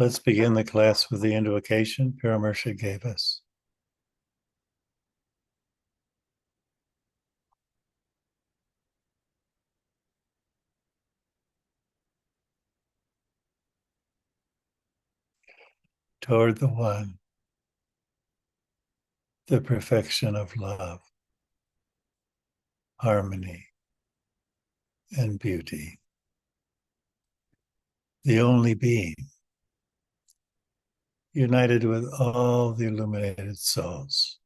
Let's begin the class with the invocation Paramarsha gave us. Toward the One, the perfection of love, harmony, and beauty. The only being, united with all the illuminated souls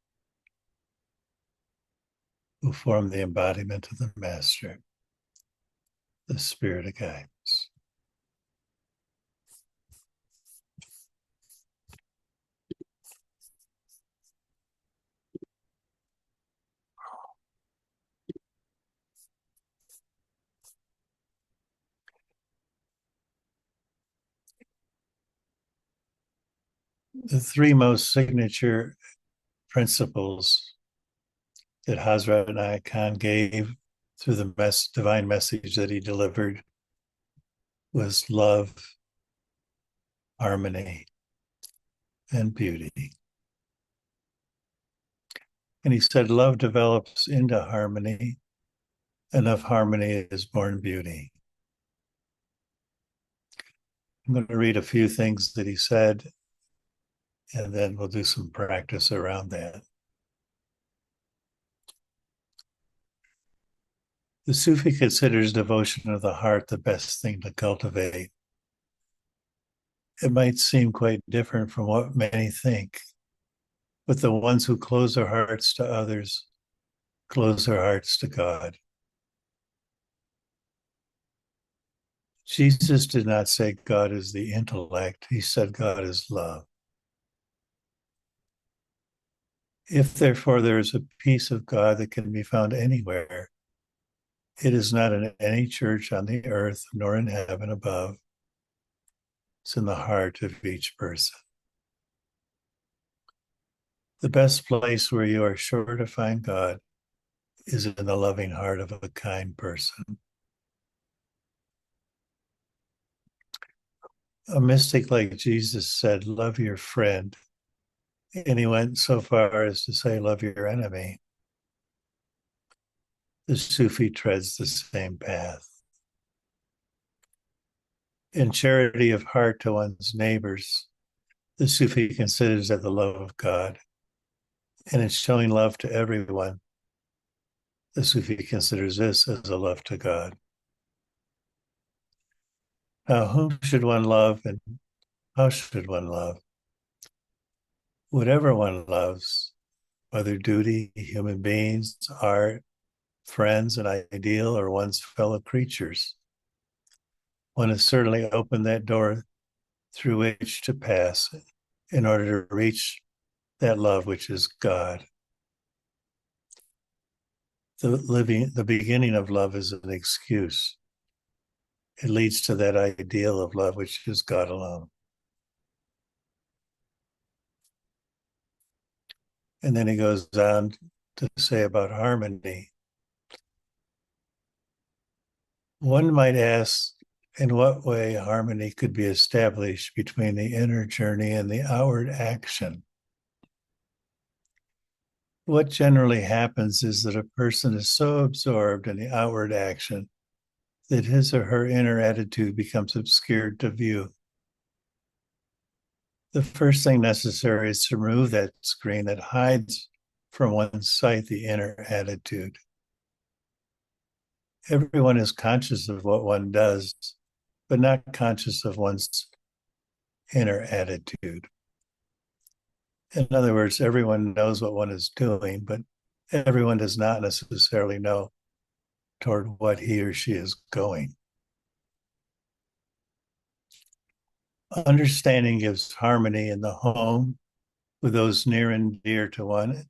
who form the embodiment of the Master, the Spirit of Guidance. The three most signature principles that Hazrat Inayat gave through the divine message that he delivered was love, harmony, and beauty. And he said, love develops into harmony, and of harmony is born beauty. I'm going to read a few things that he said, and then we'll do some practice around that. The Sufi considers devotion of the heart the best thing to cultivate. It might seem quite different from what many think, but the ones who close their hearts to others close their hearts to God. Jesus did not say God is the intellect. He said God is love. If therefore there is a peace of God that can be found anywhere, it is not in any church on the earth nor in heaven above. It's in the heart of each person. The best place where you are sure to find God is in the loving heart of a kind person. A mystic like Jesus said, love your friend. And he went so far as to say, love your enemy. The Sufi treads the same path. In charity of heart to one's neighbors, the Sufi considers that the love of God. And in showing love to everyone, the Sufi considers this as a love to God. Now, whom should one love and how should one love? Whatever one loves, whether duty, human beings, art, friends, an ideal, or one's fellow creatures, one has certainly opened that door through which to pass in order to reach that love which is God. The beginning of love is an excuse. It leads to that ideal of love which is God alone. And then he goes on to say about harmony. One might ask in what way harmony could be established between the inner journey and the outward action. What generally happens is that a person is so absorbed in the outward action that his or her inner attitude becomes obscured to view. The first thing necessary is to remove that screen that hides from one's sight the inner attitude. Everyone is conscious of what one does, but not conscious of one's inner attitude. In other words, everyone knows what one is doing, but everyone does not necessarily know toward what he or she is going. Understanding gives harmony in the home with those near and dear to one,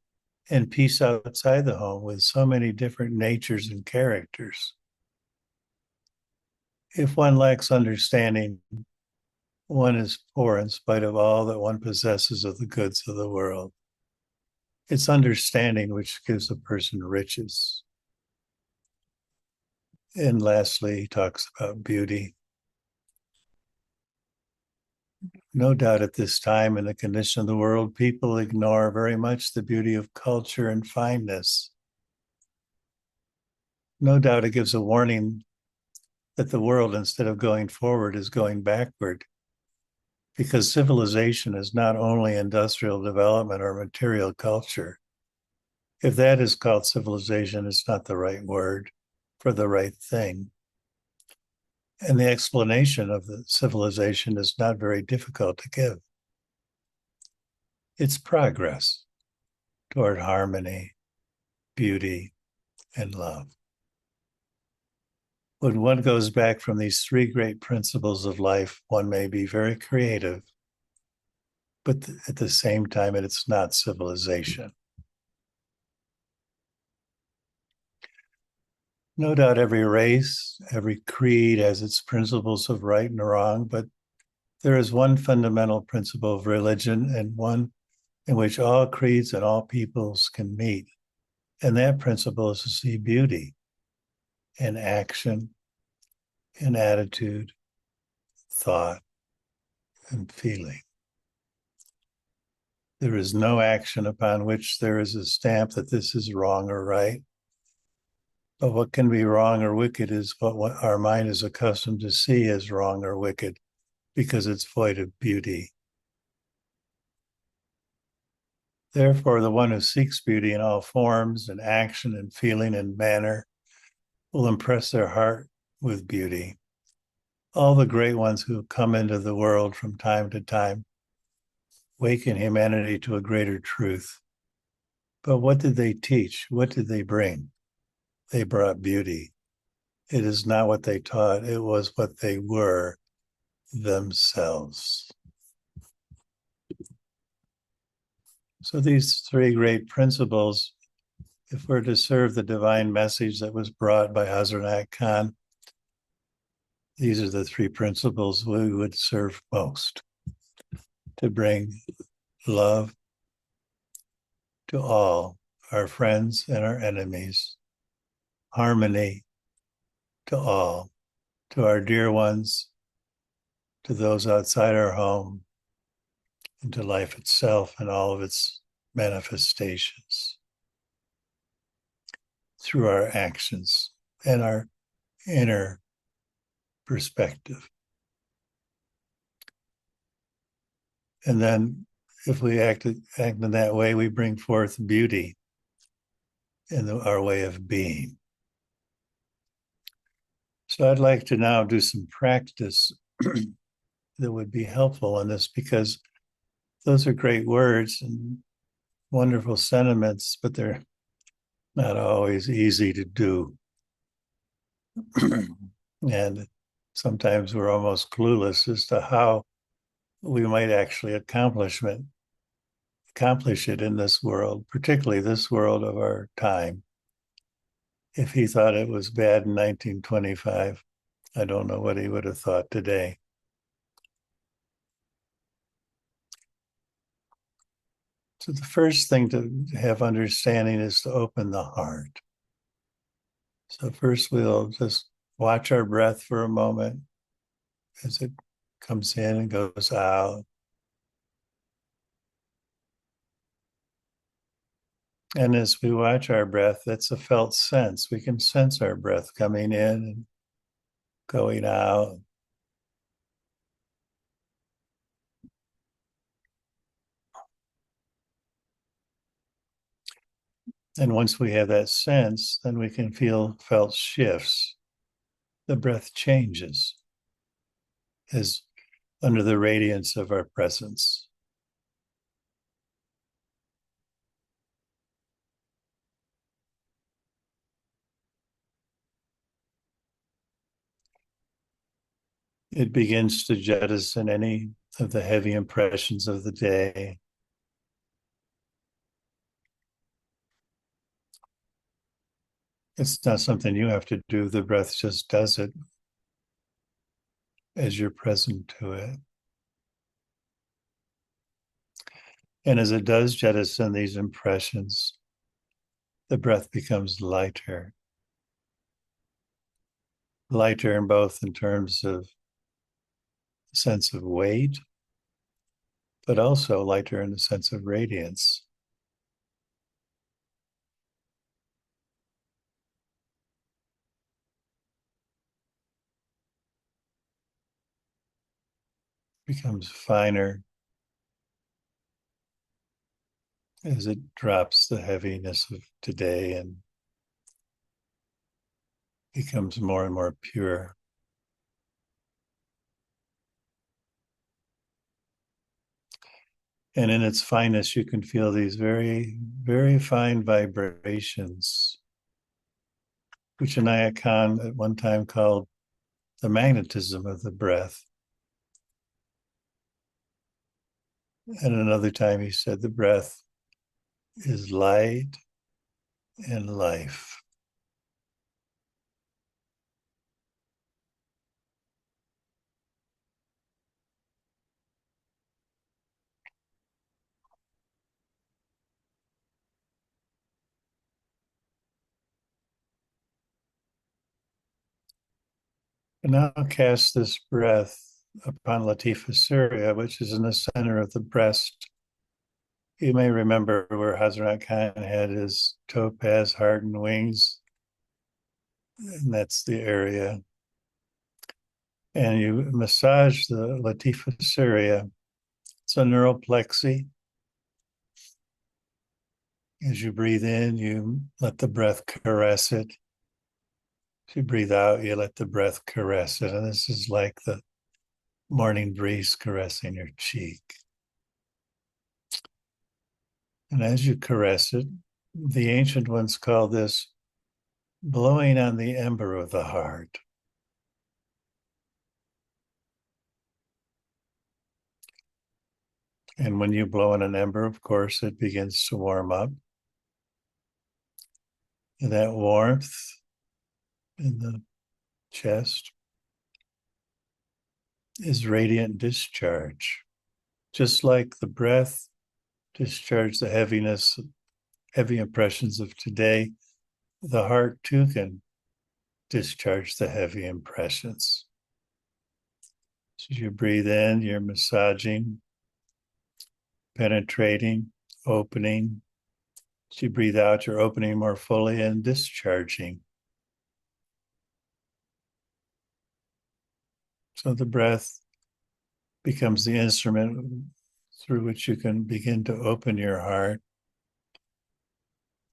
and peace outside the home with so many different natures and characters. If one lacks understanding, one is poor in spite of all that one possesses of the goods of the world. It's understanding which gives a person riches. And lastly, he talks about beauty. No doubt at this time in the condition of the world, people ignore very much the beauty of culture and fineness. No doubt it gives a warning that the world, instead of going forward, is going backward, because civilization is not only industrial development or material culture. If that is called civilization, it's not the right word for the right thing. And the explanation of the civilization is not very difficult to give. It's progress toward harmony, beauty, and love. When one goes back from these three great principles of life, one may be very creative, but at the same time, it's not civilization. No doubt every race, every creed has its principles of right and wrong, but there is one fundamental principle of religion and one in which all creeds and all peoples can meet. And that principle is to see beauty in action, in attitude, thought, and feeling. There is no action upon which there is a stamp that this is wrong or right. But what can be wrong or wicked is what our mind is accustomed to see as wrong or wicked because it's void of beauty. Therefore, the one who seeks beauty in all forms and action and feeling and manner will impress their heart with beauty. All the great ones who come into the world from time to time waken humanity to a greater truth. But what did they teach? What did they bring? They brought beauty. It is not what they taught, it was what they were themselves. So these three great principles, if we're to serve the divine message that was brought by Hazrat Khan, these are the three principles we would serve most: to bring love to all, our friends and our enemies, harmony to all, to our dear ones, to those outside our home, and to life itself and all of its manifestations through our actions and our inner perspective. And then if we act in that way, we bring forth beauty in our way of being. So I'd like to now do some practice that would be helpful in this, because those are great words and wonderful sentiments, but they're not always easy to do. And sometimes we're almost clueless as to how we might actually accomplish it in this world, particularly this world of our time. If he thought it was bad in 1925, I don't know what he would have thought today. So the first thing to have understanding is to open the heart. So first we'll just watch our breath for a moment as it comes in and goes out. And as we watch our breath, that's a felt sense. We can sense our breath coming in and going out. And once we have that sense, then we can feel felt shifts. The breath changes as under the radiance of our presence. It begins to jettison any of the heavy impressions of the day. It's not something you have to do. The breath just does it as you're present to it. And as it does jettison these impressions, the breath becomes lighter. Lighter in both in terms of sense of weight but also lighter in the sense of radiance. Becomes finer as it drops the heaviness of today and becomes more and more pure. And in its fineness, you can feel these very, very fine vibrations, which Inayat Khan at one time called the magnetism of the breath. And another time he said the breath is light and life. And now cast this breath upon Latifa Surya, which is in the center of the breast. You may remember where Hazrat Khan had his topaz hardened wings, and that's the area. And you massage the Latifa Surya. It's a neural plexus. As you breathe in, you let the breath caress it. As you breathe out, you let the breath caress it. And this is like the morning breeze caressing your cheek. And as you caress it, the ancient ones call this blowing on the ember of the heart. And when you blow on an ember, of course, it begins to warm up. And that warmth in the chest is radiant discharge. Just like the breath discharge the heaviness, heavy impressions of today, the heart too can discharge the heavy impressions. So as you breathe in, you're massaging, penetrating, opening. As you breathe out, you're opening more fully and discharging. So the breath becomes the instrument through which you can begin to open your heart,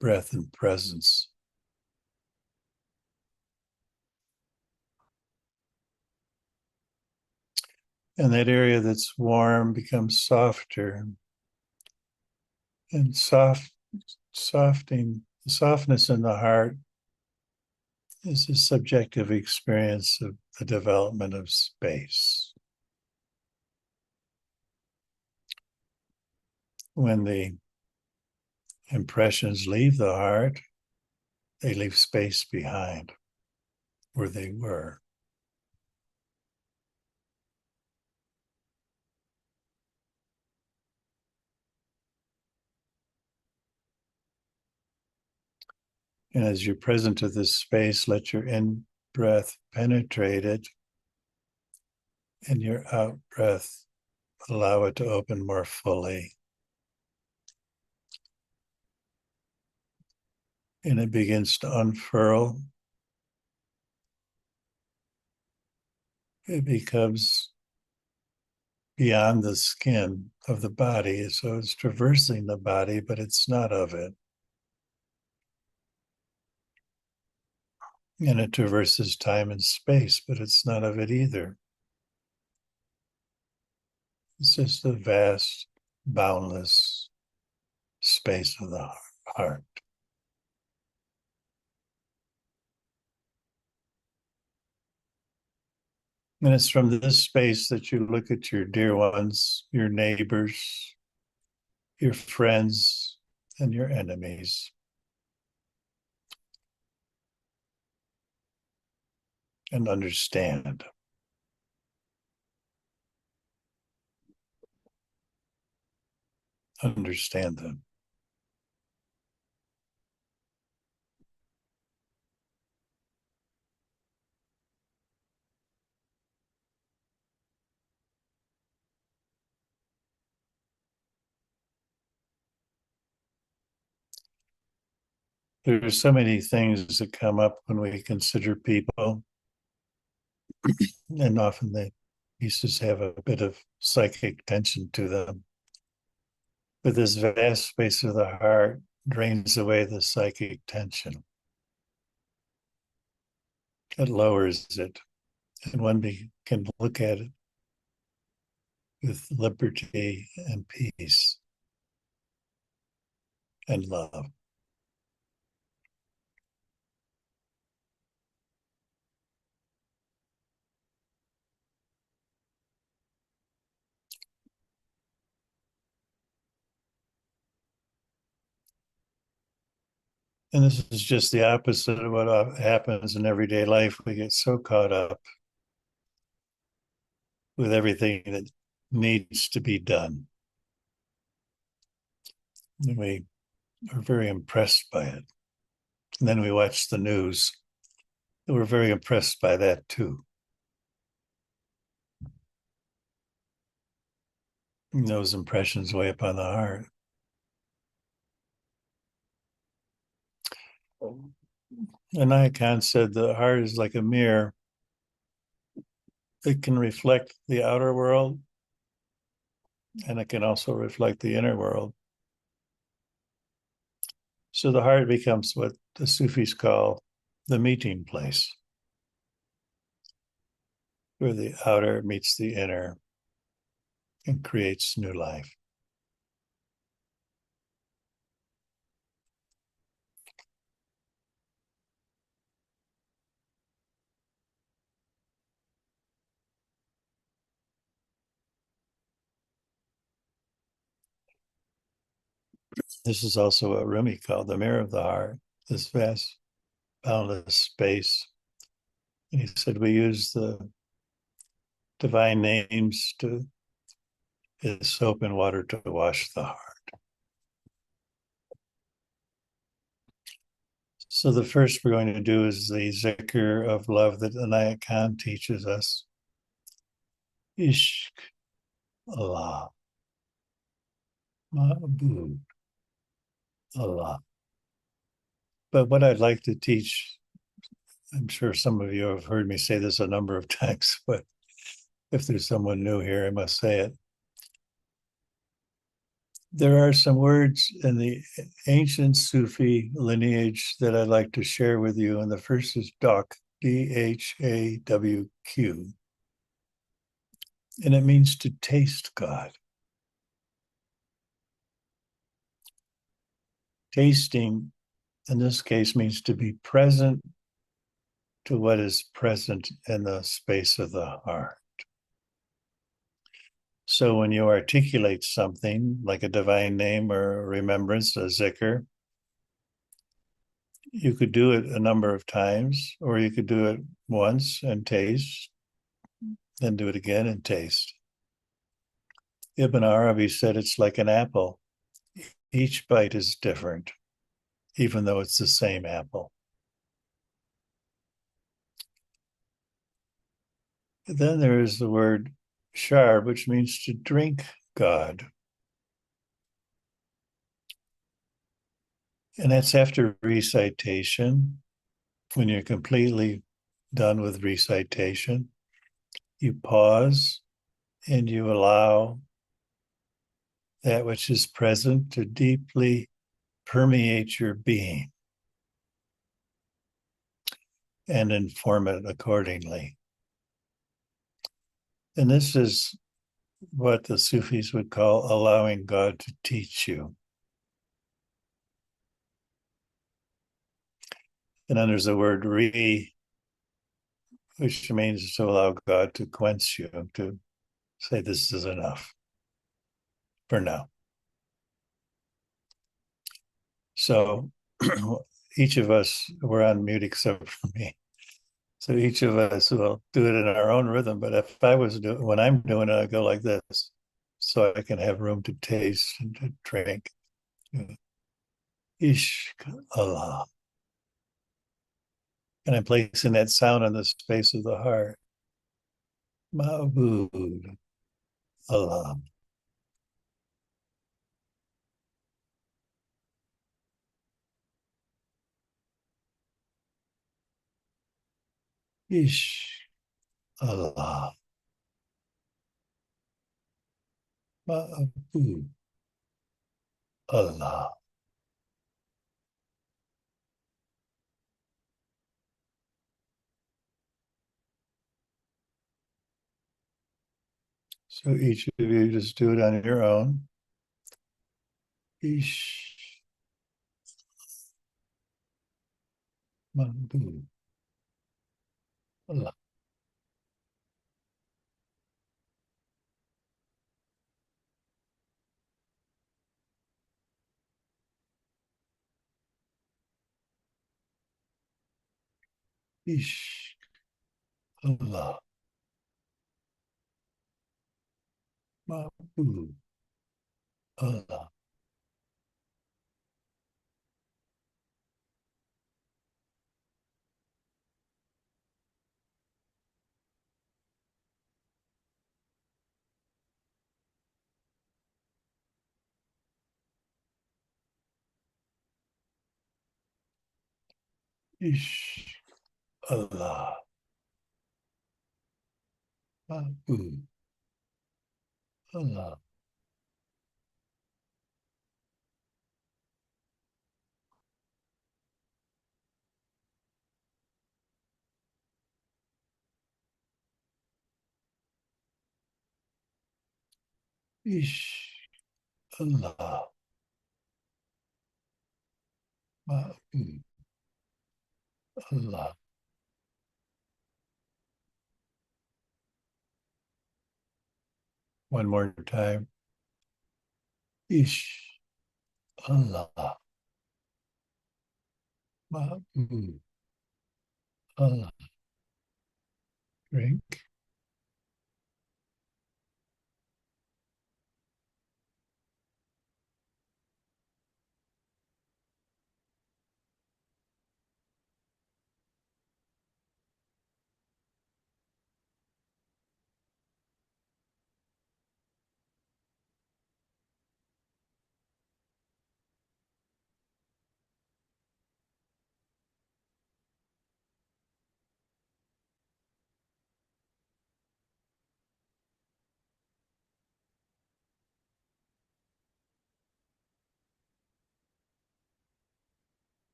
breath and presence. And that area that's warm becomes softer and softening. The softness in the heart is a subjective experience of the development of space. When the impressions leave the heart, they leave space behind where they were. And as you're present to this space, let your in breath penetrate it, and your out breath allow it to open more fully. And it begins to unfurl. It becomes beyond the skin of the body. So it's traversing the body, but it's not of it. And it traverses time and space, but it's not of it either. It's just a vast, boundless space of the heart. And it's from this space that you look at your dear ones, your neighbors, your friends, and your enemies. And understand. Understand them. There's so many things that come up when we consider people, and often the pieces have a bit of psychic tension to them. But this vast space of the heart drains away the psychic tension. It lowers it, and one can look at it with liberty and peace and love. And this is just the opposite of what happens in everyday life. We get so caught up with everything that needs to be done. And we are very impressed by it. And then we watch the news. And we're very impressed by that too. And those impressions weigh upon the heart. Inayat said the heart is like a mirror. It can reflect the outer world, and it can also reflect the inner world. So the heart becomes what the Sufis call the meeting place, where the outer meets the inner and creates new life. This is also what Rumi called the mirror of the heart, this vast, boundless space. And he said we use the divine names to is soap and water to wash the heart. So the first we're going to do is the zikr of love that Inayat teaches us. Ishq Allah, Ma'bud Allah. But what I'd like to teach, I'm sure some of you have heard me say this a number of times, but if there's someone new here, I must say it. There are some words in the ancient Sufi lineage that I'd like to share with you. And the first is Dhawq, Dhawq. And it means to taste God. Tasting, in this case, means to be present to what is present in the space of the heart. So when you articulate something like a divine name or a remembrance, a zikr, you could do it a number of times, or you could do it once and taste, then do it again and taste. Ibn Arabi said it's like an apple. Each bite is different, even though it's the same apple. Then there is the word sharb, which means to drink God. And that's after recitation. When you're completely done with recitation, you pause and you allow that which is present to deeply permeate your being and inform it accordingly. And this is what the Sufis would call allowing God to teach you. And then there's the word re, which means to allow God to quench you, to say, this is enough for now. So each of us, we're on mute except for me. So each of us will do it in our own rhythm. But if I was doing, when I'm doing it, I go like this, so I can have room to taste and to drink. Ishq Allah. And I'm placing that sound in the space of the heart. Ma'bud Allah. Ish. Allah. Ma'abu. Allah. So each of you just do it on your own. Ish. Ma'abu. Allah. Ish. Allah. Ma'abu. Allah. Ish. Allah. Ma'abu. Allah. Ish. Allah. Ma'abu. Allah. One more time. Ish. Allah. Ma'abu. Allah. Drink.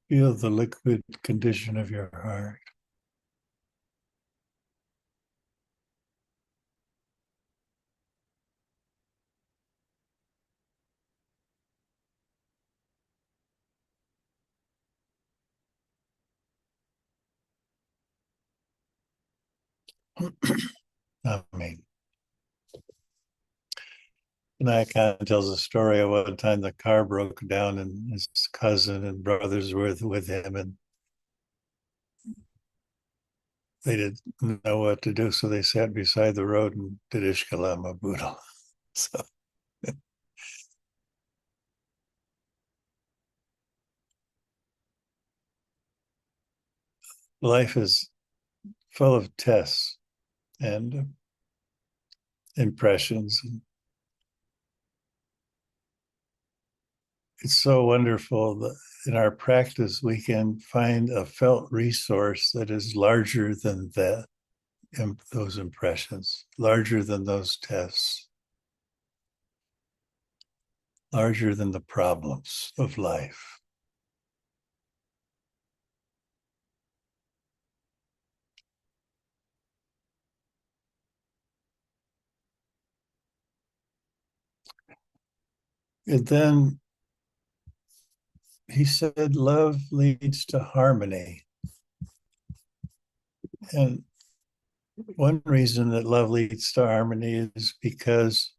Feel the liquid condition of your heart. I mean, Inayat tells a story of one time the car broke down and his cousin and brothers were with him and they didn't know what to do. So they sat beside the road and did Ishkalam Abudo. So life is full of tests and impressions. It's so wonderful that in our practice we can find a felt resource that is larger than that, those impressions, larger than those tests, larger than the problems of life. And then he said, love leads to harmony. And one reason that love leads to harmony is because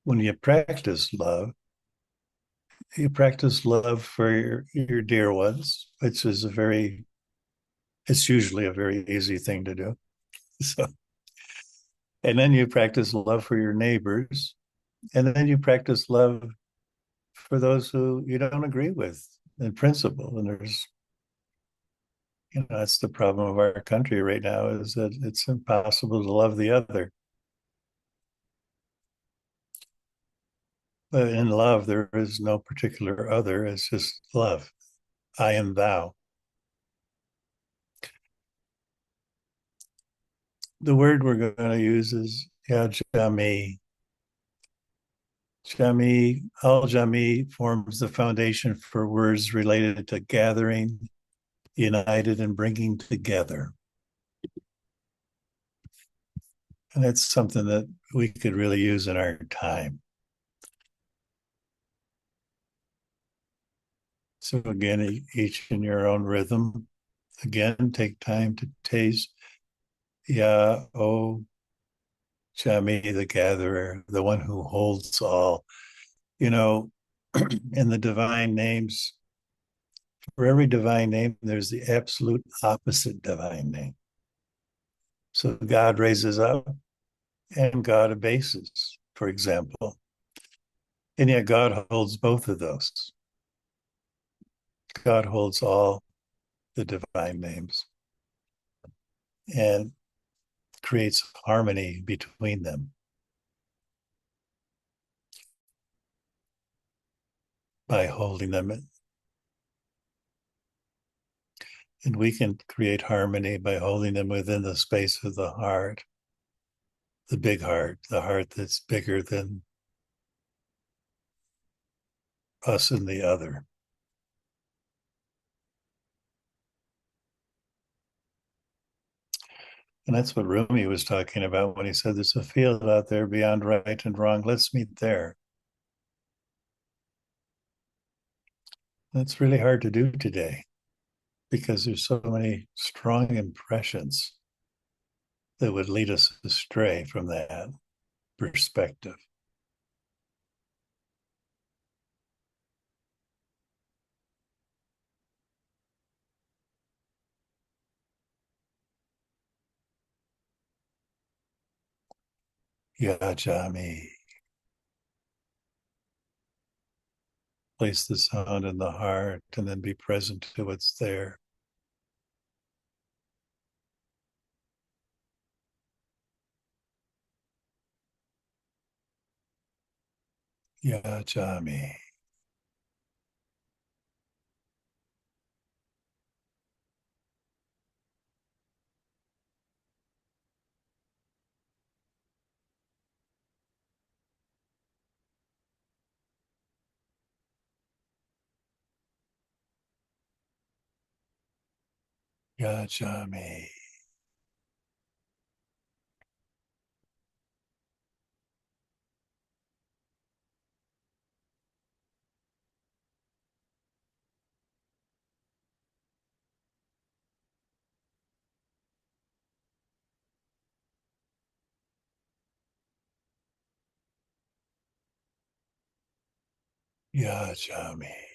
when you practice love for your dear ones, which is it's usually a very easy thing to do. So, and then you practice love for your neighbors, and then you practice love for those who you don't agree with in principle. And that's the problem of our country right now is that it's impossible to love the other. But in love, there is no particular other. It's just love. I am thou. The word we're going to use is Jami. Jami, Al Jami forms the foundation for words related to gathering, united, and bringing together. And that's something that we could really use in our time. So, again, each in your own rhythm. Again, take time to taste Ya O Jami, the gatherer, the one who holds all. You know, in the divine names, for every divine name, there's the absolute opposite divine name. So God raises up and God abases, for example. And yet God holds both of those. God holds all the divine names and creates harmony between them by holding them. And we can create harmony by holding them within the space of the heart, the heart that's bigger than us and the other. And that's what Rumi was talking about when he said there's a field out there beyond right and wrong. Let's meet there. That's really hard to do today because there's so many strong impressions that would lead us astray from that perspective. Yajami. Place the sound in the heart and then be present to what's there. Yajami. Yajami. Yajami.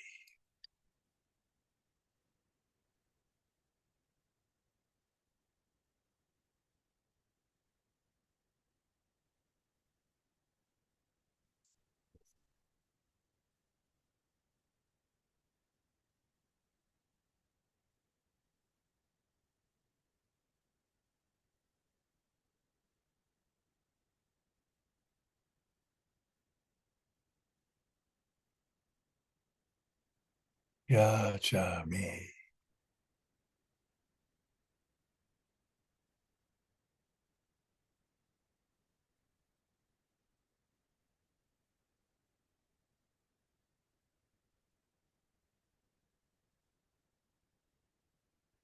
Yajami.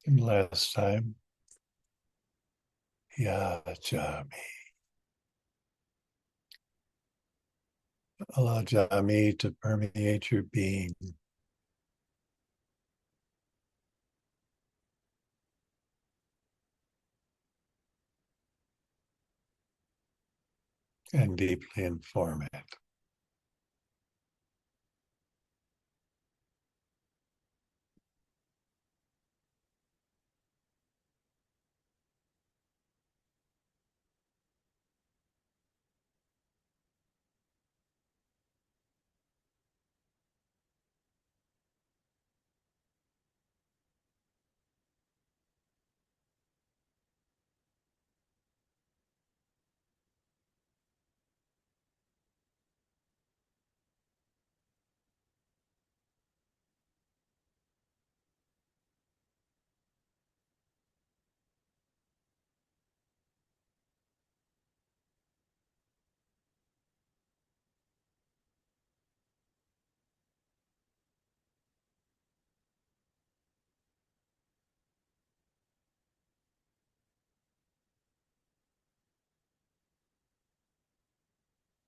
And last time, Yajami. Allow Jami to permeate your being and deeply inform it.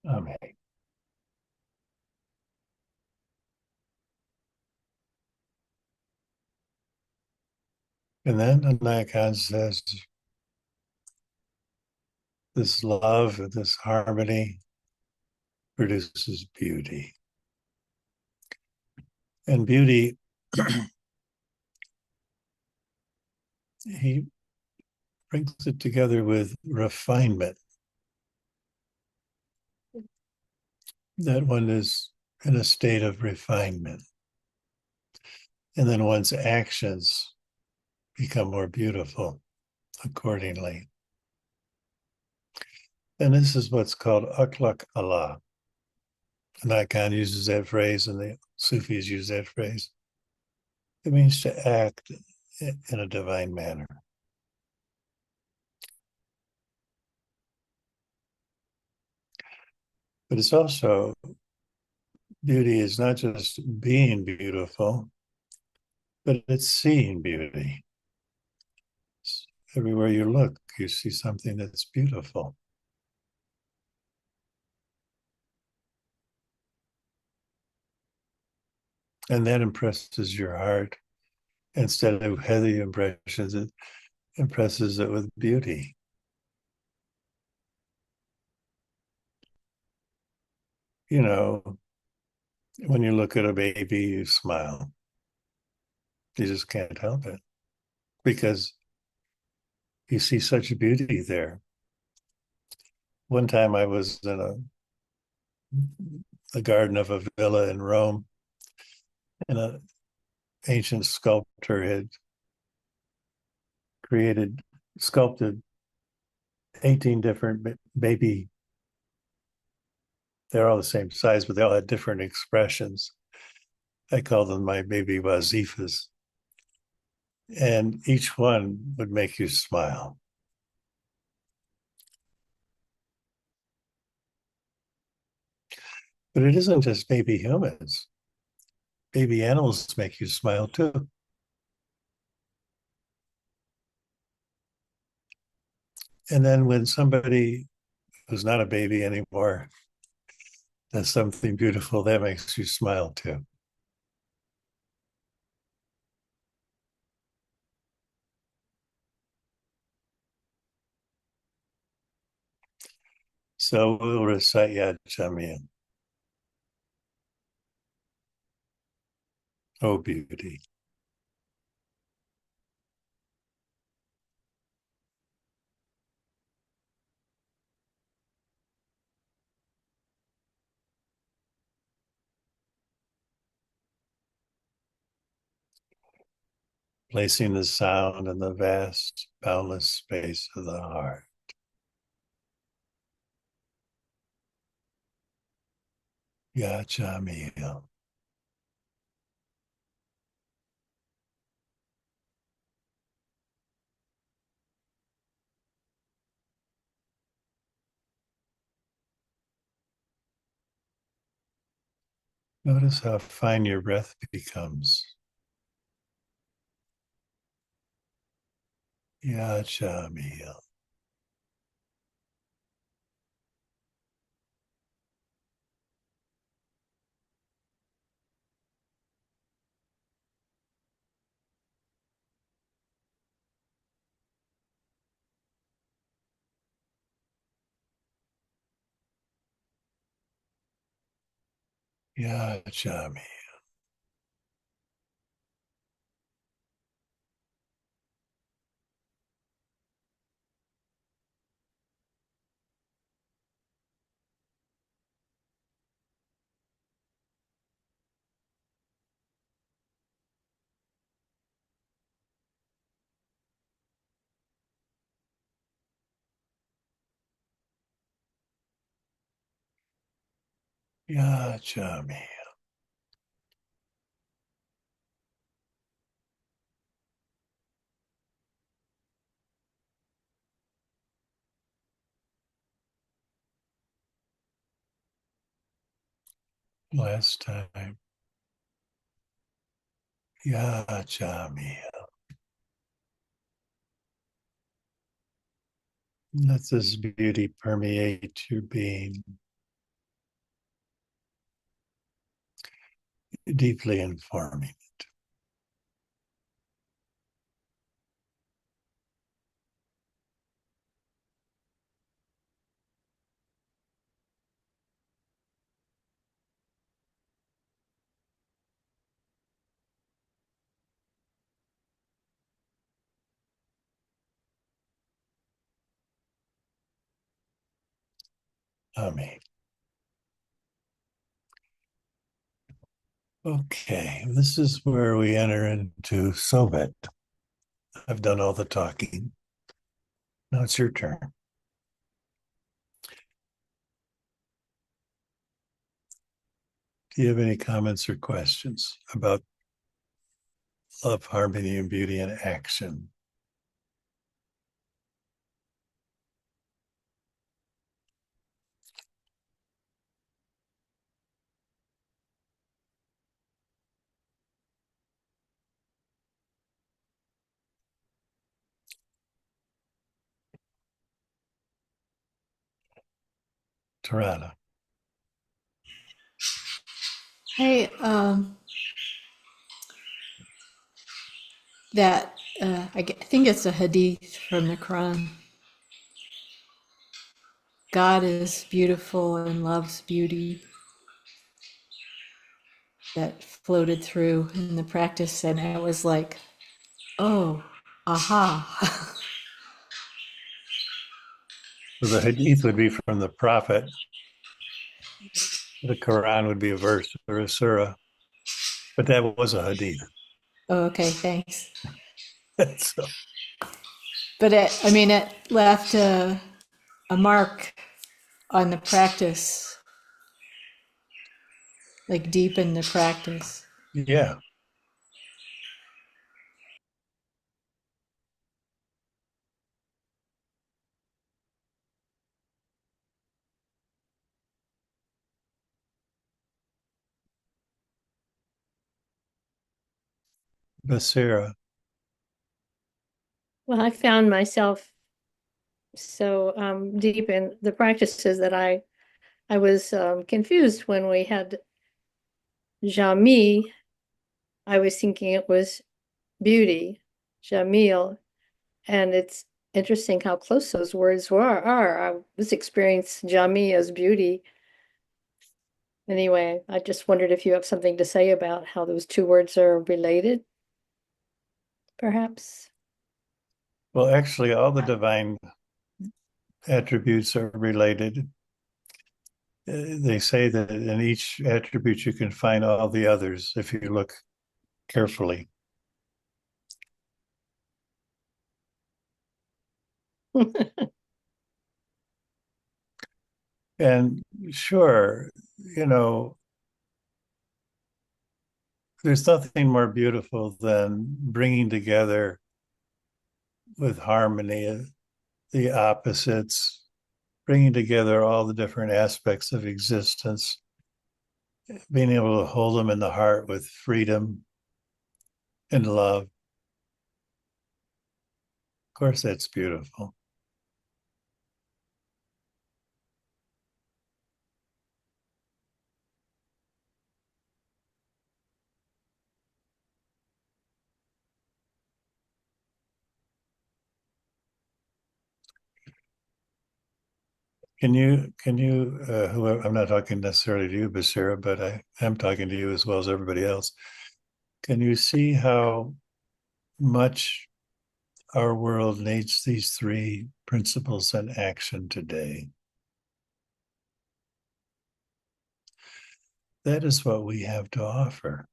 Amen. And then Inayat says, this love, this harmony produces beauty. And beauty, he brings it together with refinement, that one is in a state of refinement. And then one's actions become more beautiful accordingly. And this is what's called akhlaq Allah. And Icahn uses that phrase, and the Sufis use that phrase. It means to act in a divine manner. But it's also, beauty is not just being beautiful, but it's seeing beauty. Everywhere you look, you see something that's beautiful. And that impresses your heart. Instead of heavy impressions, it impresses it with beauty. You know, when you look at a baby, you smile. You just can't help it because you see such beauty there. One time I was in the garden of a villa in Rome, and an ancient sculptor had sculpted 18 different baby. They're all the same size, but they all had different expressions. I call them my baby wazifas. And each one would make you smile. But it isn't just baby humans. Baby animals make you smile too. And then when somebody who's not a baby anymore does something beautiful, that makes you smile too. So we'll recite Yad Jamil. Oh, beauty. Placing the sound in the vast, boundless space of the heart. Yad Jamil. Notice how fine your breath becomes. Yad Jamil. Yad Jamil. Yad Jamil. Last time. Yad Jamil. Let this beauty permeate your being. deeply informing. Amen. Okay, this is where we enter into Sovet. I've done all the talking. Now it's your turn. Do you have any comments or questions about love, harmony, and beauty in action? Tarana. Hey, that I think it's a hadith from the Quran. God is beautiful and loves beauty. That floated through in the practice, and I was like, oh, aha. So the hadith would be from the prophet. The Quran would be a verse or a surah, but that was a hadith. Oh, okay, thanks. So, But I mean, it left a mark on the practice, like deep in the practice. yeah, Basira. Well, I found myself so deep in the practices that I was confused when we had Jami. I was thinking it was beauty, Jamil, and it's interesting how close those words are. I was experiencing Jami as beauty. Anyway, I just wondered if you have something to say about how those two words are related, perhaps. Well, actually, all the divine attributes are related. They say that in each attribute you can find all the others if you look carefully. And sure, you know, there's nothing more beautiful than bringing together with harmony the opposites, bringing together all the different aspects of existence, being able to hold them in the heart with freedom and love. Of course, that's beautiful. Whoever, I'm not talking necessarily to you, Basira, but I am talking to you as well as everybody else. Can you see how much our world needs these three principles in action today? That is what we have to offer.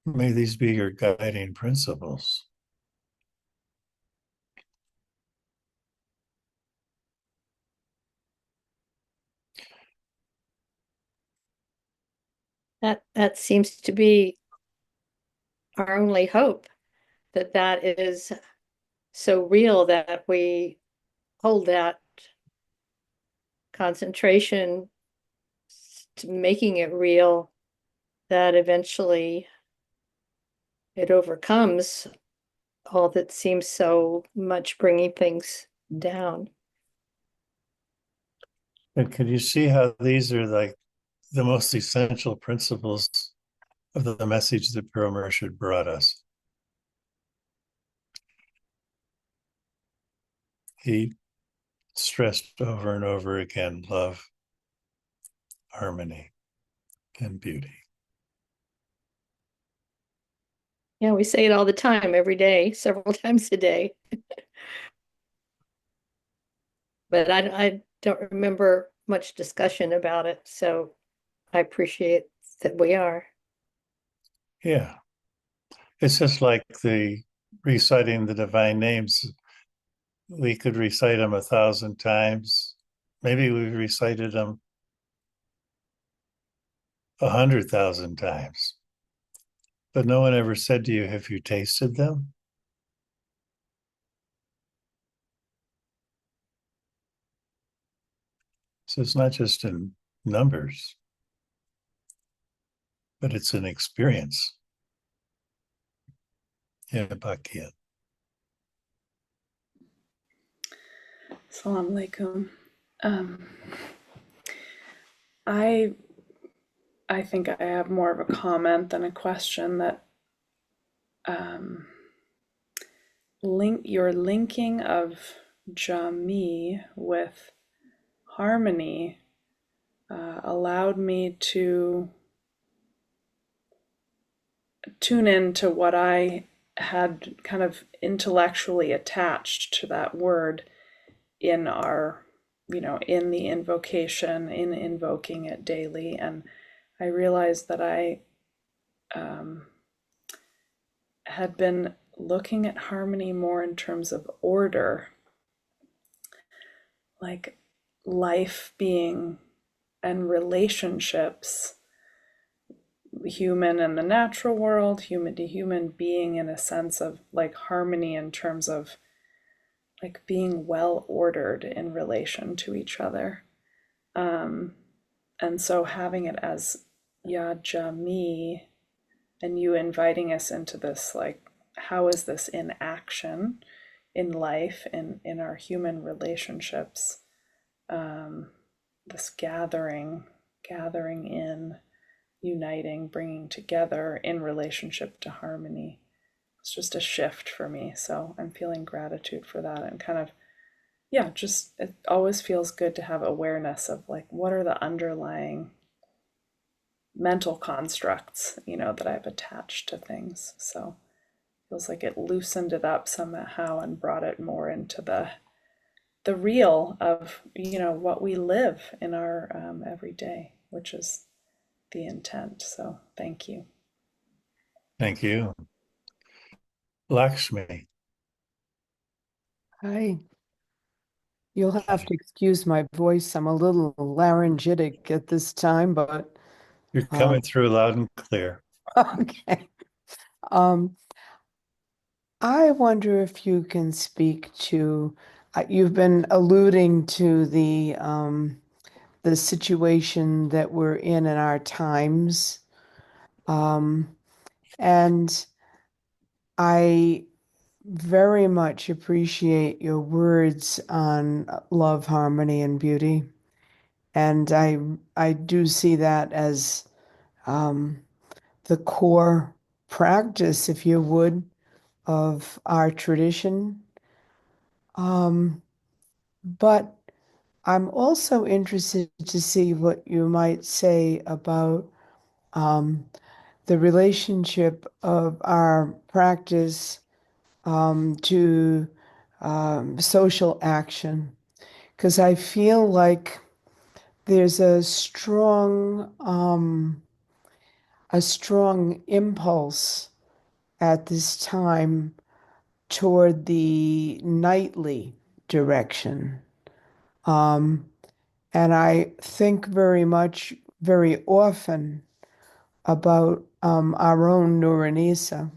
May these be your guiding principles. That seems to be our only hope, that is so real that we hold that concentration to making it real, that eventually it overcomes all that seems so much bringing things down. And can you see how these are like the most essential principles of the message that Pearl Mershid brought us? He stressed over and over again love, harmony, and beauty. Yeah, we say it all the time, every day, several times a day. But I don't remember much discussion about it, so I appreciate that we are. Yeah. It's just like the reciting the divine names. We could recite them 1,000 times. Maybe we recited them 100,000 times. But no one ever said to you, have you tasted them? So it's not just in numbers, but it's an experience. Yeah, Bakia. Assalamu alaikum. Um, I I think I have more of a comment than a question that um, your linking of Jami with harmony allowed me to tune into what I had kind of intellectually attached to that word in our, in the invocation, in invoking it daily. And I realized that I um, had been looking at harmony more in terms of order, like life being and relationships, human and the natural world, human to human being, in a sense of like harmony in terms of like being well ordered in relation to each other. Um, and so having it as Yajami, and you inviting us into this, like, how is this in action in life, in our human relationships? This gathering in, uniting, bringing together in relationship to harmony. It's just a shift for me. So I'm feeling gratitude for that, and kind of, yeah, just it always feels good to have awareness of like what are the underlying mental constructs, that I've attached to things. So it feels like it loosened it up somehow and brought it more into the real of what we live in our everyday, which is the intent. So thank you. Thank you. Lakshmi. Hi. You'll have to excuse my voice. I'm a little laryngitic at this time, but You're coming through loud and clear. okay. Um, I wonder if you can speak to, you've been alluding to the situation that we're in our times. And I very much appreciate your words on love, harmony, and beauty. And I do see that as um, the core practice, if you would, of our tradition. Um, but I'm also interested to see what you might say about um, the relationship of our practice to social action, because I feel like there's a strong impulse at this time toward the nightly direction. Um, and I think very often about our own Nuranisa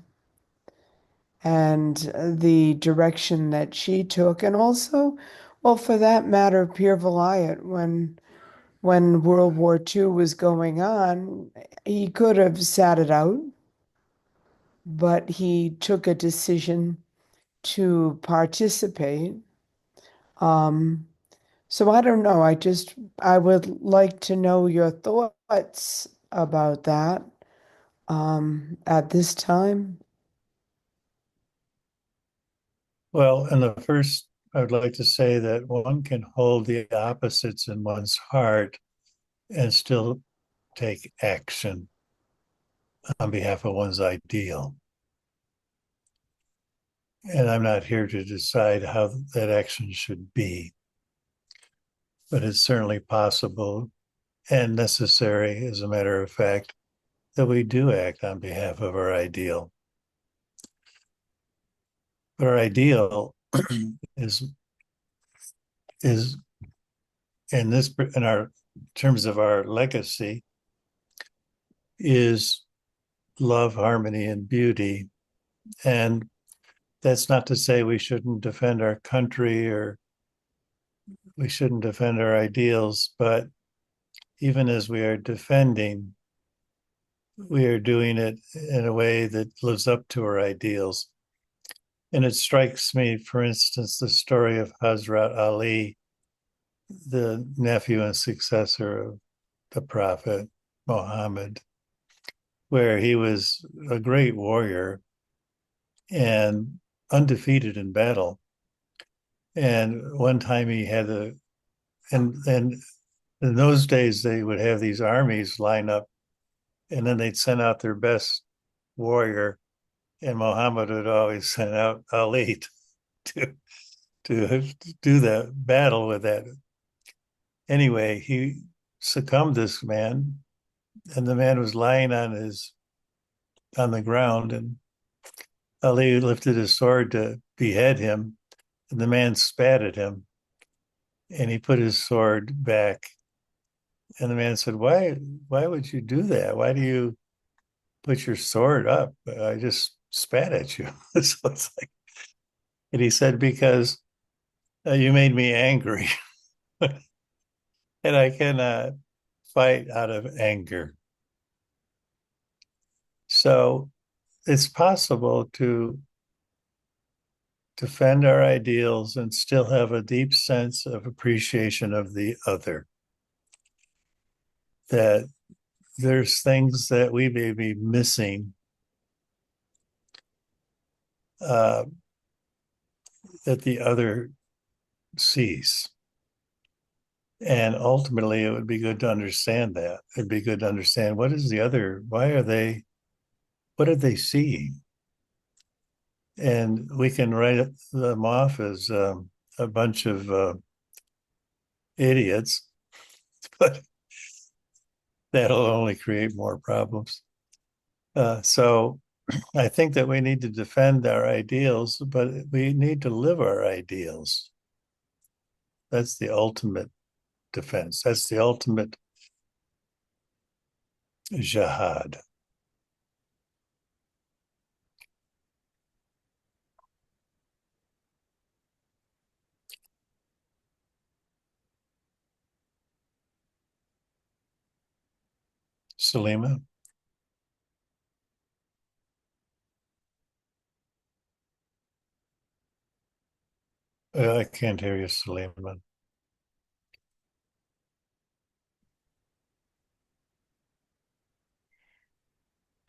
and the direction that she took, and also, well, for that matter, Pir Vilayat, when World War II was going on, he could have sat it out, but he took a decision to participate. Um, So I don't know. I would like to know your thoughts about that at this time. Well, in the first, I would like to say that one can hold the opposites in one's heart and still take action on behalf of one's ideal. And I'm not here to decide how that action should be, but it's certainly possible and necessary, as a matter of fact, that we do act on behalf of our ideal. But our ideal is is in our terms of our legacy is love, harmony, and beauty. And that's not to say we shouldn't defend our country or we shouldn't defend our ideals, but even as we are defending, we are doing it in a way that lives up to our ideals. And it strikes me, for instance, the story of Hazrat Ali, the nephew and successor of the Prophet Muhammad, where he was a great warrior and undefeated in battle. And one time he had and in those days they would have these armies line up, and then they'd send out their best warrior, and Muhammad would always send out Ali to to do the battle with that. Anyway, he succumbed this man, and the man was lying on the ground, and Ali lifted his sword to behead him, and the man spat at him, and he put his sword back. And the man said, Why would you do that? Why do you put your sword up? I just spat at you." So it's like, and he said, "Because you made me angry, and I cannot fight out of anger." So it's possible to defend our ideals and still have a deep sense of appreciation of the other. That there's things that we may be missing uh, that the other sees. And ultimately, it would be good to understand that. It'd be good to understand what is the other, what are they seeing? And we can write them off as a bunch of idiots, but that'll only create more problems. So I think that we need to defend our ideals, but we need to live our ideals. That's the ultimate defense. That's the ultimate jihad. Salima? I can't hear you, Salima.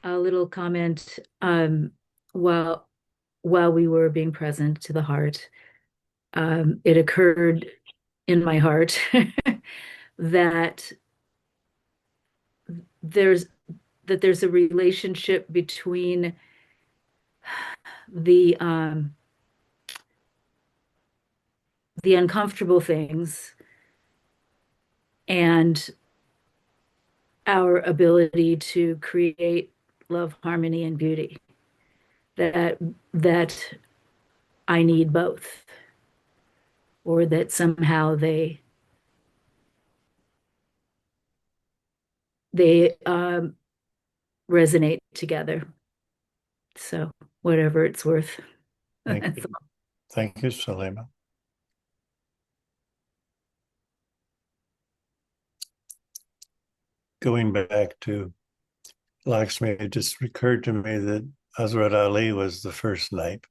A little comment while we were being present to the heart. It occurred in my heart that there's there's a relationship between the uncomfortable things and our ability to create love, harmony, and beauty. That I need both, or that somehow they resonate together. So whatever it's worth. Thank you. Thank you, Salima. Going back to Lakshmi, it just occurred to me that Hazrat Ali was the first knight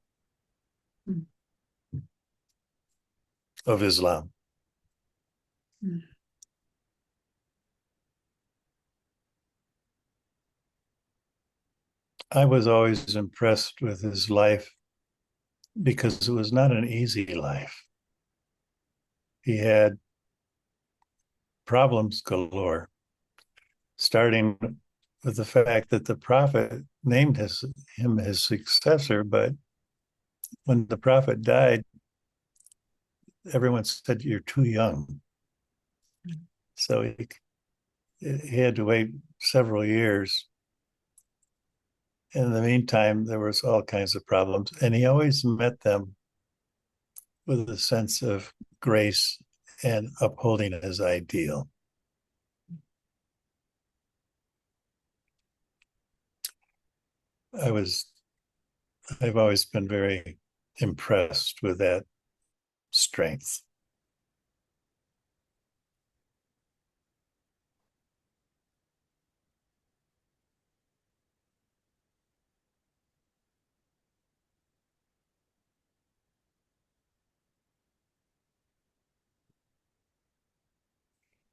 of Islam. Mm. I was always impressed with his life because it was not an easy life. He had problems galore, starting with the fact that the prophet named him his successor, but when the prophet died, everyone said, "You're too young." So he had to wait several years. In the meantime, there was all kinds of problems, and he always met them with a sense of grace and upholding his ideal. I was I've always been very impressed with that strength.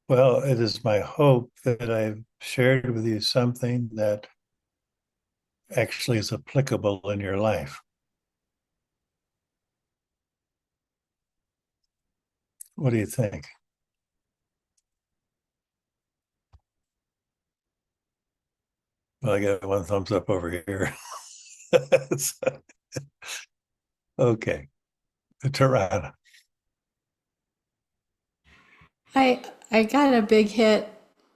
Well, it is my hope that I've shared with you something that actually is applicable in your life. What do you think? Well, I got one thumbs up over here. Okay, Tirana. I got a big hit,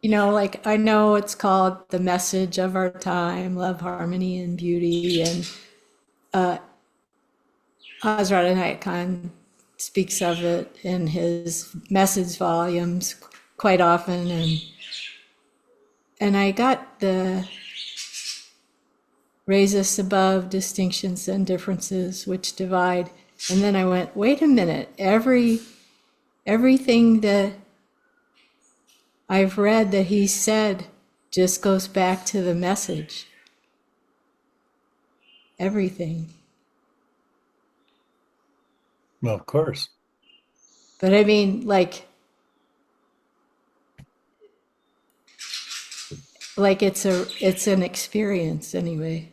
like I know it's called the message of our time, love, harmony, and beauty, and Hazrat Inayat Khan speaks of it in his message volumes quite often, and I got the raise us above distinctions and differences which divide, and then I went, wait a minute, everything that I've read that he said just goes back to the message. Everything. Well, of course. But I mean, like it's an experience anyway.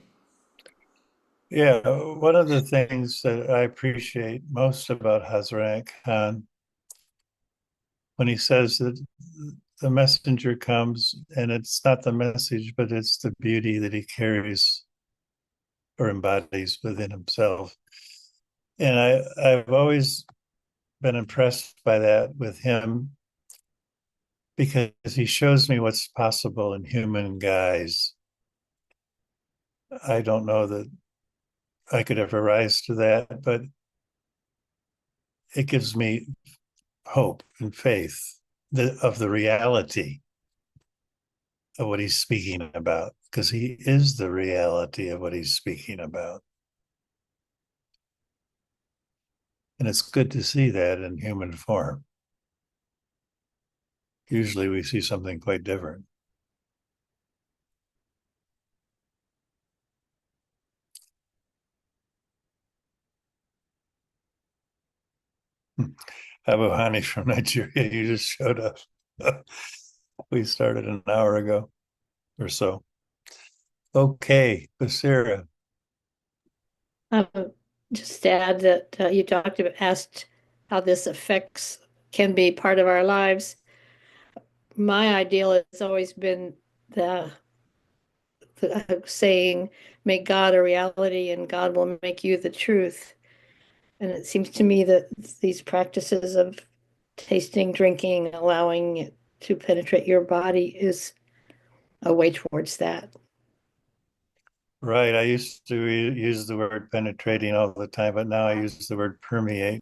Yeah, one of the things that I appreciate most about Hazrat Khan when he says that the messenger comes and it's not the message, but it's the beauty that he carries or embodies within himself. And I've always been impressed by that with him because he shows me what's possible in human guise. I don't know that I could ever rise to that, but it gives me hope and faith of the reality of what he's speaking about, because he is the reality of what he's speaking about. And it's good to see that in human form. Usually we see something quite different. Abu Hani from Nigeria, you just showed up. We started an hour ago or so. Okay, Basira. Um, just to add that you asked how this affects, can be part of our lives. My ideal has always been the saying, make God a reality and God will make you the truth. And it seems to me that these practices of tasting, drinking, allowing it to penetrate your body is a way towards that. Right. I used to use the word penetrating all the time, but now I use the word permeate.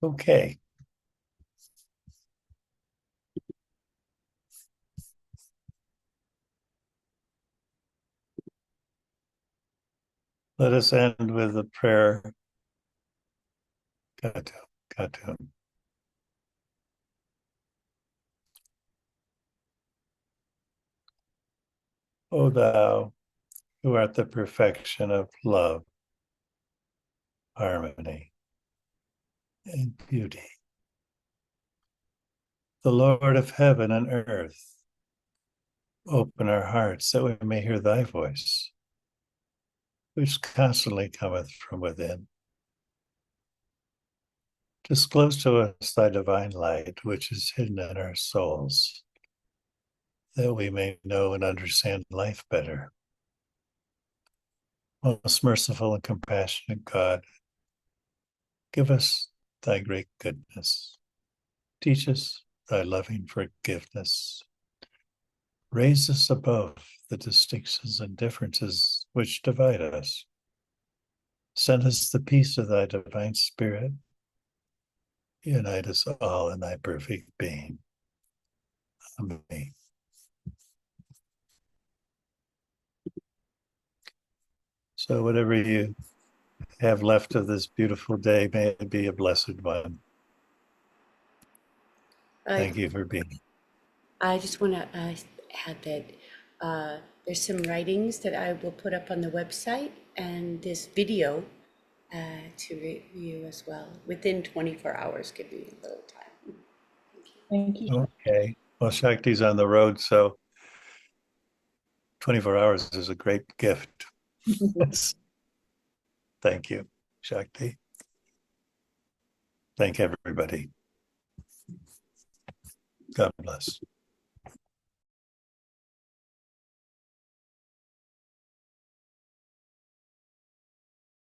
Okay. Let us end with a prayer Got to, got to. O thou who art the perfection of love, harmony, and beauty, the Lord of heaven and earth, open our hearts that we may hear thy voice, which constantly cometh from within. Disclose to us thy divine light, which is hidden in our souls, that we may know and understand life better. Most merciful and compassionate God, give us thy great goodness. Teach us thy loving forgiveness. Raise us above the distinctions and differences which divide us. Send us the peace of thy divine spirit. Unite us all in thy perfect being. Amen. So whatever you have left of this beautiful day, may it be a blessed one. Thank you for being. I just want to add that there's some writings that I will put up on the website and this video to review as well within 24 hours. Give me a little time. Thank you. Okay. Well, Shakti's on the road, so 24 hours is a great gift. Thank you, Shakti. Thank everybody. God bless.